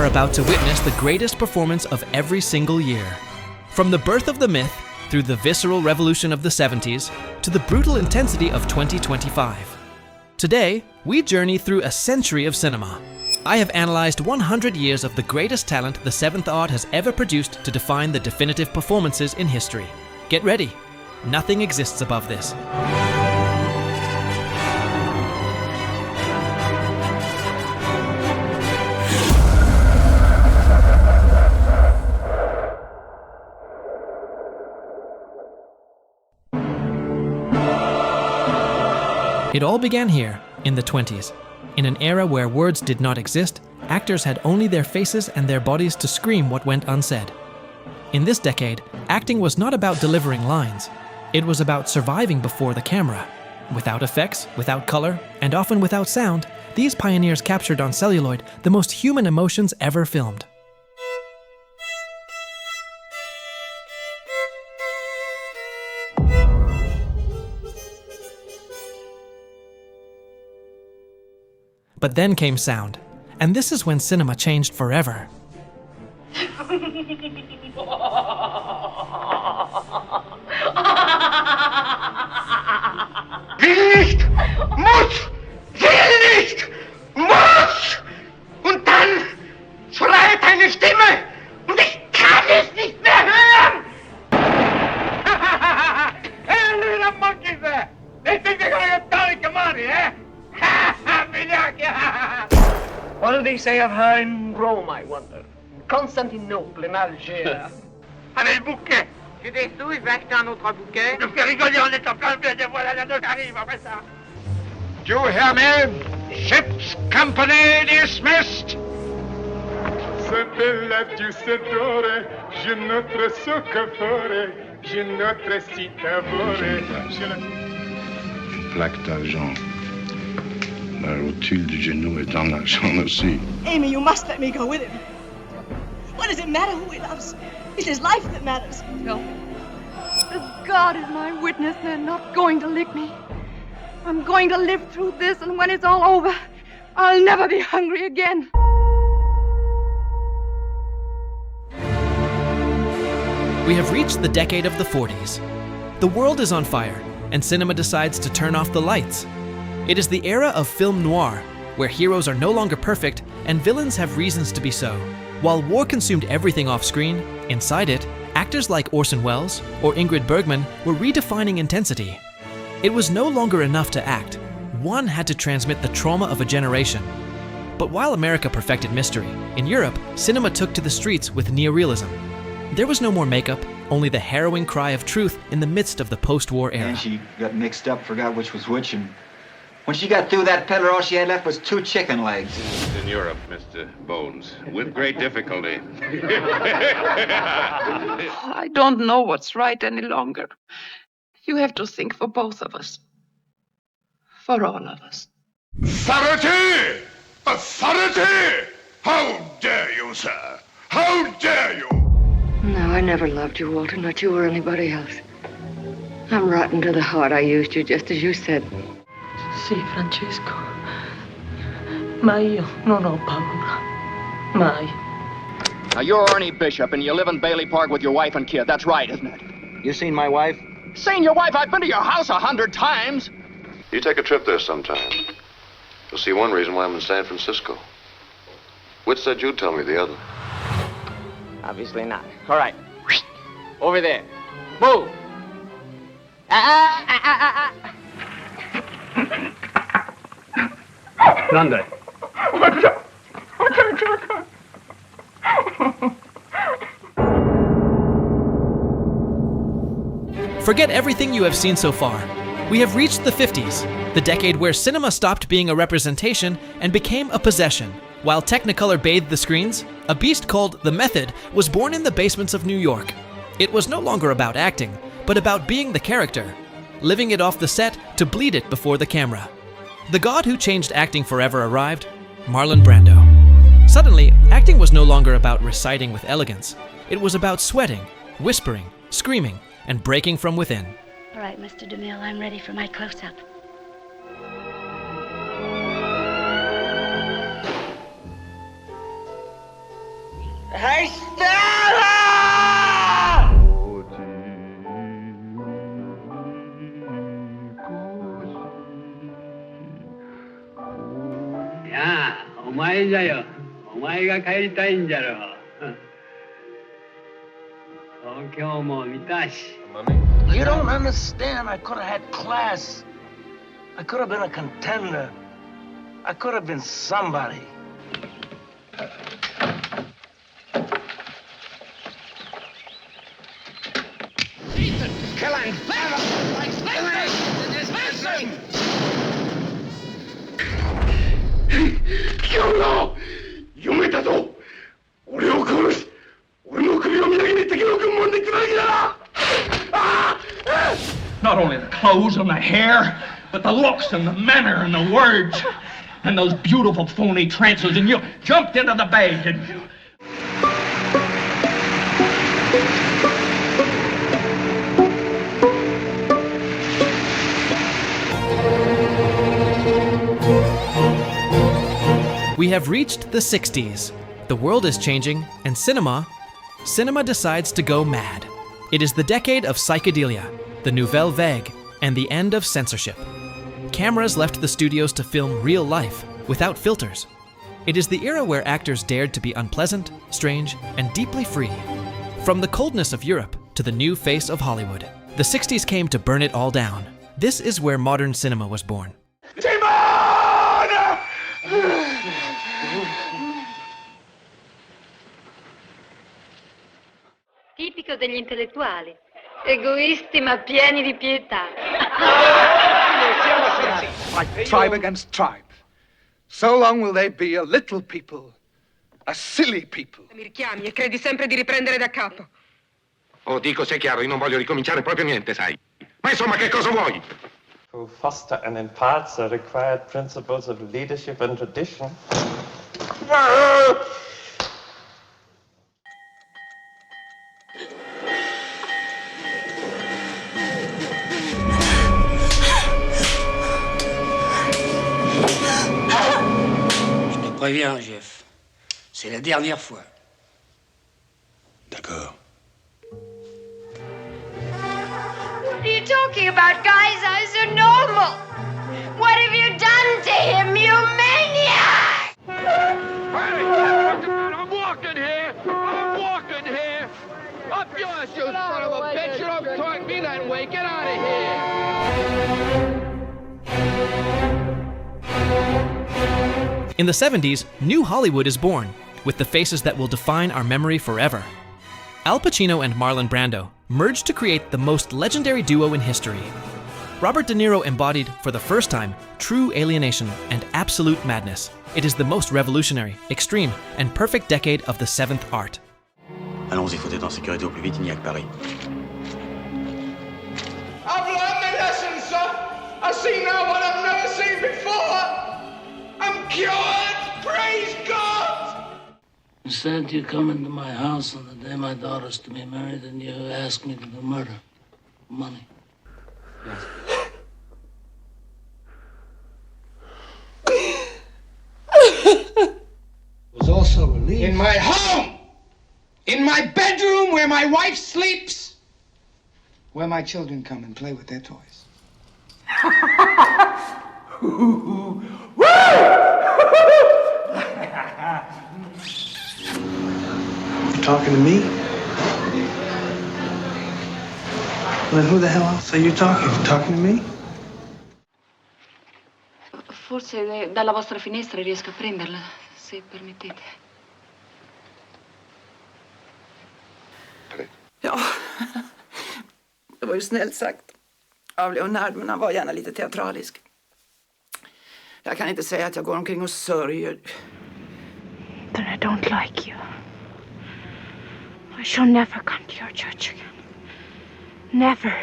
are about to witness the greatest performance of every single year. From the birth of the myth, through the visceral revolution of the 70s, to the brutal intensity of 2025. Today, we journey through a century of cinema. I have analyzed 100 years of the greatest talent the seventh art has ever produced to define the definitive performances in history. Get ready. Nothing exists above this. It all began here, in the 20s. In an era where words did not exist, actors had only their faces and their bodies to scream what went unsaid. In this decade, acting was not about delivering lines. It was about surviving before the camera. Without effects, without color, and often without sound, these pioneers captured on celluloid the most human emotions ever filmed. But then came sound, and this is when cinema changed forever. Will nicht! Muss! Will nicht! Muss! Und dann schreit eine Stimme und ich kann es nicht mehr hören! Hey, little monkeys there! They think they're gonna get Tony Camani, eh? What do they say of her in Rome, I wonder? Constantinople, in Algiers. Allez, le bouquet! Tu des sous, je vais acheter un autre bouquet. Je me fais rigoler en étant plein de pied, voilà la note arrive après ça. Do you hear me? Ship's company dismissed! Se bella giustatore, je notre soccapore, je notre citavore. Plaque d'argent. La rotule du genou est en argent aussi. Amy, you must let me go with him. What does it matter who he loves? It's his life that matters. No. As God is my witness, they're not going to lick me. I'm going to live through this, and when it's all over, I'll never be hungry again. We have reached the decade of the 40s. The world is on fire, and cinema decides to turn off the lights. It is the era of film noir, where heroes are no longer perfect and villains have reasons to be so. While war consumed everything off screen, inside it, actors like Orson Welles or Ingrid Bergman were redefining intensity. It was no longer enough to act. One had to transmit the trauma of a generation. But while America perfected mystery, in Europe, cinema took to the streets with neorealism. There was no more makeup, only the harrowing cry of truth in the midst of the post-war era. And she got mixed up, forgot which was which, and when she got through that peddler, all she had left was 2 chicken legs. In Europe, Mr. Bones, with great difficulty. I don't know what's right any longer. You have to think for both of us. For all of us. Authority! Authority! How dare you, sir? How dare you? No, I never loved you, Walter, not you or anybody else. I'm rotten to the heart. I used you just as you said. Sì, Francesco. Ma io non ho paura. Mai. Now, you're Ernie Bishop, and you live in Bailey Park with your wife and kid. That's right, isn't it? You seen my wife? Seen your wife? I've been to your house 100 times. You take a trip there sometime. You'll see one reason why I'm in San Francisco. Which said you'd tell me the other. Obviously not. All right. Over there. Move! Grande. Forget everything you have seen so far. We have reached the 50s, the decade where cinema stopped being a representation and became a possession. While Technicolor bathed the screens, a beast called The Method was born in the basements of New York. It was no longer about acting, but about being the character, living it off the set to bleed it before the camera. The god who changed acting forever arrived, Marlon Brando. Suddenly, acting was no longer about reciting with elegance. It was about sweating, whispering, screaming, and breaking from within. All right, Mr. DeMille, I'm ready for my close-up. やあ、お前じゃよ。お前が帰りたいんじゃろ。東京も見たし。You don't understand. I could have had class. I could have been a contender. I could have been somebody. Ethan, killing family like listen. Kyono! 読めたぞ俺を殺し俺の首をみなぎに敵の軍門でくらぎだ Not only the clothes and the hair, but the looks and the manner and the words. And those beautiful phony trances, and you jumped into the bay, didn't you? We have reached the 60s. The world is changing, and cinema decides to go mad. It is the decade of psychedelia, the nouvelle vague, and the end of censorship. Cameras left the studios to film real life, without filters. It is the era where actors dared to be unpleasant, strange, and deeply free. From the coldness of Europe to the new face of Hollywood, the 60s came to burn it all down. This is where modern cinema was born. Tipico degli intellettuali. Egoisti ma pieni di pietà. Like tribe against tribe. So long will they be a little people, a silly people. Mi richiami e credi sempre di riprendere da capo. Oh, dico, sei chiaro, io non voglio ricominciare proprio niente, sai. Ma insomma, che cosa vuoi? To foster and impart the required principles of leadership and tradition. Je te préviens, Jeff. C'est la dernière fois. D'accord. What are you talking about, guys? I was so normal. What have you done to him, you maniac? I'm walking here. I'm walking here. Up yours, you son of a bitch. You don't talk me that way. Get out of here. In the 70s, New Hollywood is born, with the faces that will define our memory forever. Al Pacino and Marlon Brando merged to create the most legendary duo in history. Robert De Niro embodied, for the first time, true alienation and absolute madness. It is the most revolutionary, extreme, and perfect decade of the seventh art. Allons-y, faut être en sécurité au plus vite, il n'y a que Paris. I've learned my lesson, sir. I see now what I've never seen before. I'm cured. Praise God. Instead, you come into my house on the day my daughter's to be married and you ask me to do murder. Money. Was also relieved. In my home. In my bedroom where my wife sleeps. Where my children come and play with their toys. You talking to me? Then who the hell else are you talking? You talking to me? Forse dalla vostra finestra riesco a prenderla, se permettete. Ja, det var ju snällt sagt av Leonard, men han var gärna lite teatralisk. Jag kan inte säga att jag går omkring och sörjer. Then I don't like you. I shall never come to your church again. Never.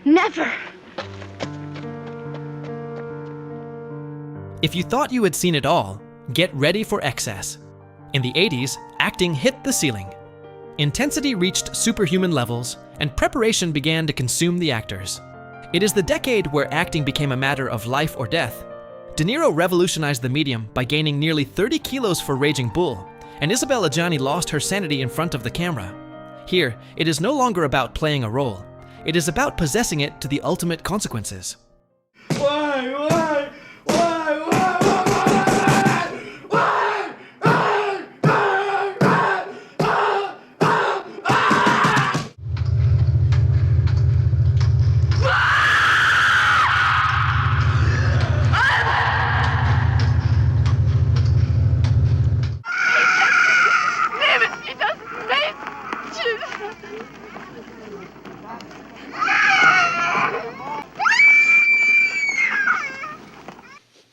Never. If you thought you had seen it all, get ready for excess. In the 80s, acting hit the ceiling. Intensity reached superhuman levels, and preparation began to consume the actors. It is the decade where acting became a matter of life or death. De Niro revolutionized the medium by gaining nearly 30 kilos for Raging Bull, and Isabelle Adjani lost her sanity in front of the camera. Here, it is no longer about playing a role. It is about possessing it to the ultimate consequences. Why?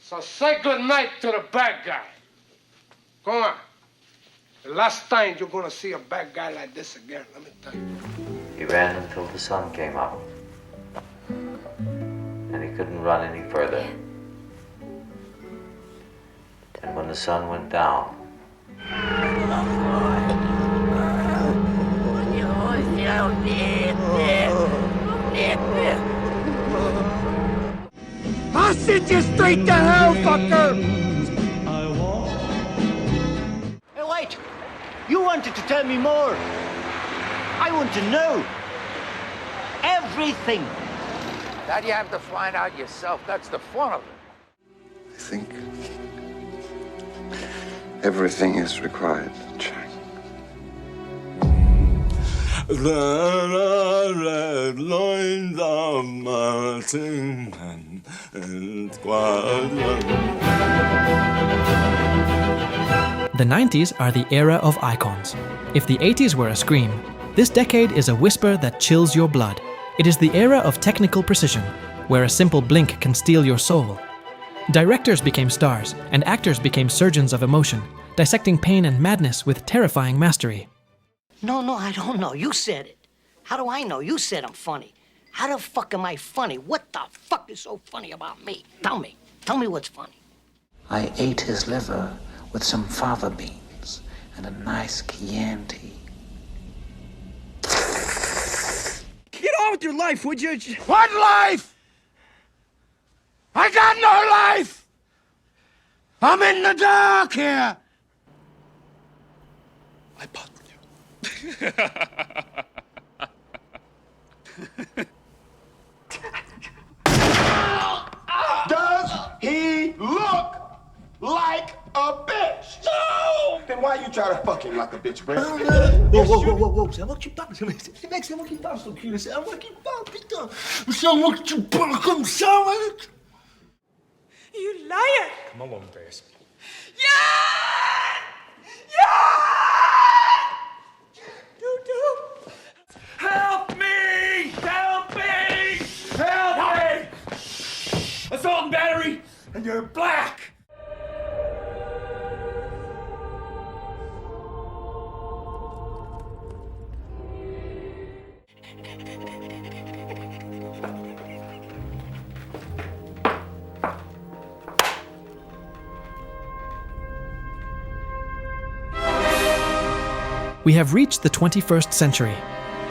So say good night to the bad guy. Come on. The last time you're gonna see a bad guy like this again, let me tell you. He ran until the sun came up. And he couldn't run any further. And when the sun went down, I'll send you straight to hell, fucker! Hey, wait! You wanted to tell me more. I want to know. Everything. That you have to find out yourself. That's the fun of it. I think everything is required, Chang. The red lines are melting and The 90s are the era of icons. If the 80s were a scream, this decade is a whisper that chills your blood. It is the era of technical precision, where a simple blink can steal your soul. Directors became stars, and actors became surgeons of emotion, dissecting pain and madness with terrifying mastery. No, I don't know. You said it. How do I know? You said I'm funny. How the fuck am I funny? What the fuck is so funny about me? Tell me. Tell me what's funny. I ate his liver with some fava beans and a nice Chianti. Get on with your life, would you? What life? I got no life! I'm in the dark here! I bought you. Does he look like a bitch? No! Then why you try to fuck him like a bitch, Brent? Wow. C'est à moi que tu parles. Mec, c'est à moi qui parle, son cul. C'est à moi qui parle, putain. C'est à moi que tu parles comme ça, mec. You liar! Come on, face. Help me! Help me! Help me! Assault and battery, and you're black! We have reached the 21st century.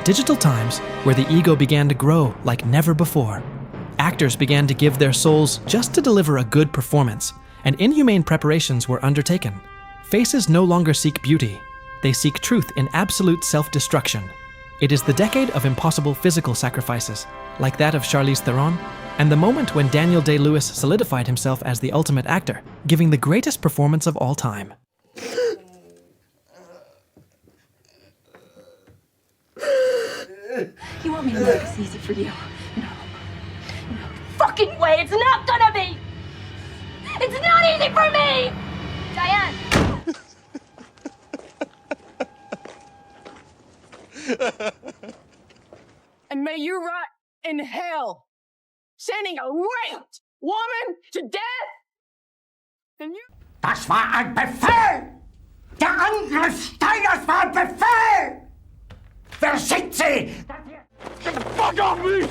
Digital times where the ego began to grow like never before. Actors began to give their souls just to deliver a good performance, and inhumane preparations were undertaken. Faces no longer seek beauty. They seek truth in absolute self-destruction. It is the decade of impossible physical sacrifices, like that of Charlize Theron, and the moment when Daniel Day-Lewis solidified himself as the ultimate actor, giving the greatest performance of all time. You want me to make this easy for you? No. Fucking way, it's not gonna be! It's not easy for me! Diane! And may you rot in hell, sending a raped woman to death! And you... Das war ein Befehl! Der Angriff Steiners war ein Befehl! Wer schickt sie? Get the fuck off me!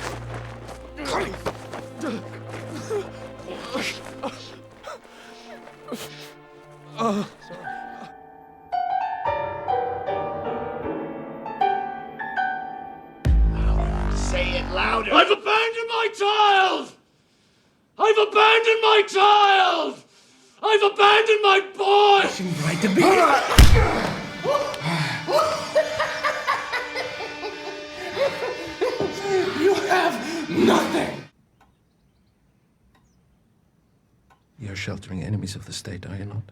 Say it louder. I've abandoned my child! I've abandoned my child! I've abandoned my boy! Right to be. You have nothing! You're sheltering enemies of the state, are you not?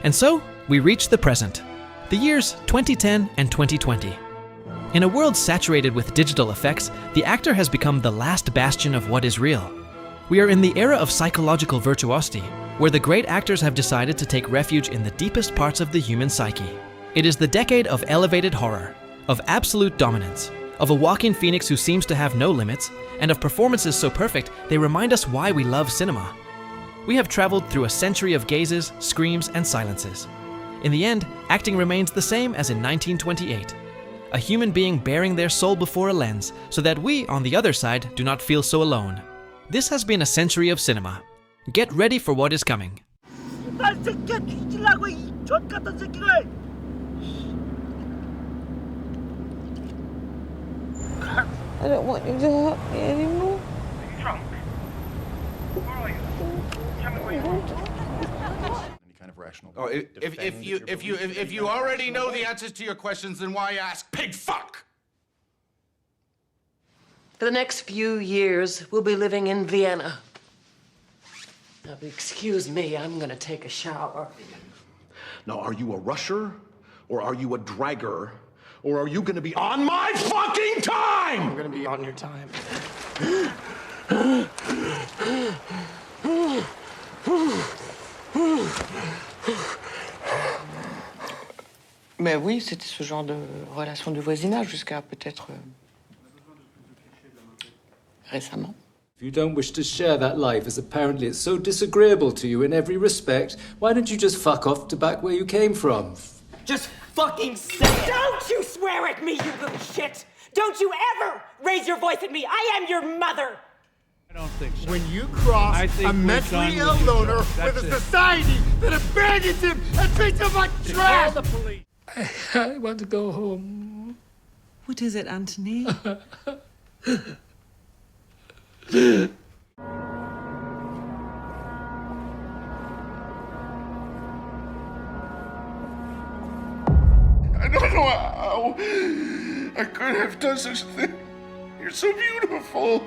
And so, we reach the present, the years 2010 and 2020. In a world saturated with digital effects, the actor has become the last bastion of what is real. We are in the era of psychological virtuosity, where the great actors have decided to take refuge in the deepest parts of the human psyche. It is the decade of elevated horror, of absolute dominance, of a Joaquin Phoenix who seems to have no limits, and of performances so perfect they remind us why we love cinema. We have traveled through a century of gazes, screams, and silences. In the end, acting remains the same as in 1928. A human being bearing their soul before a lens so that we, on the other side, do not feel so alone. This has been a century of cinema. Get ready for what is coming. I don't want you to hurt me anymore. Are you drunk? Where are you? Tell me where you are. Any kind of rational. Oh, if you already know the answers to your questions, then why ask? Pig fuck! For the next few years, we'll be living in Vienna. Now, excuse me, I'm gonna take a shower. Now, are you a rusher, or are you a dragger, or are you gonna be on my fucking time? I'm gonna be on your time. Mais oui, c'était ce genre de relation de voisinage jusqu'à peut-être récemment. If you don't wish to share that life, as apparently it's so disagreeable to you in every respect, why don't you just fuck off to back where you came from? Just fucking say it! Don't you swear at me, you little shit! Don't you ever raise your voice at me! I am your mother! I don't think so. When you cross a mentally ill loner with a society that abandons him and treats him like trash! Call the police. I want to go home. What is it, Anthony? I don't know how I could have done such a thing. You're so beautiful.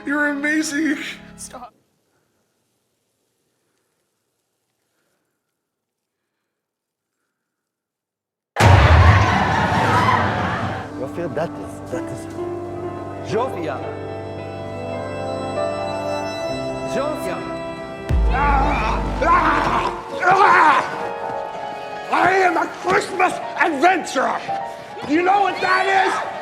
You're amazing. Stop. Sofia, that is Sofia. Sofia. I am a Christmas adventurer. You know what that is?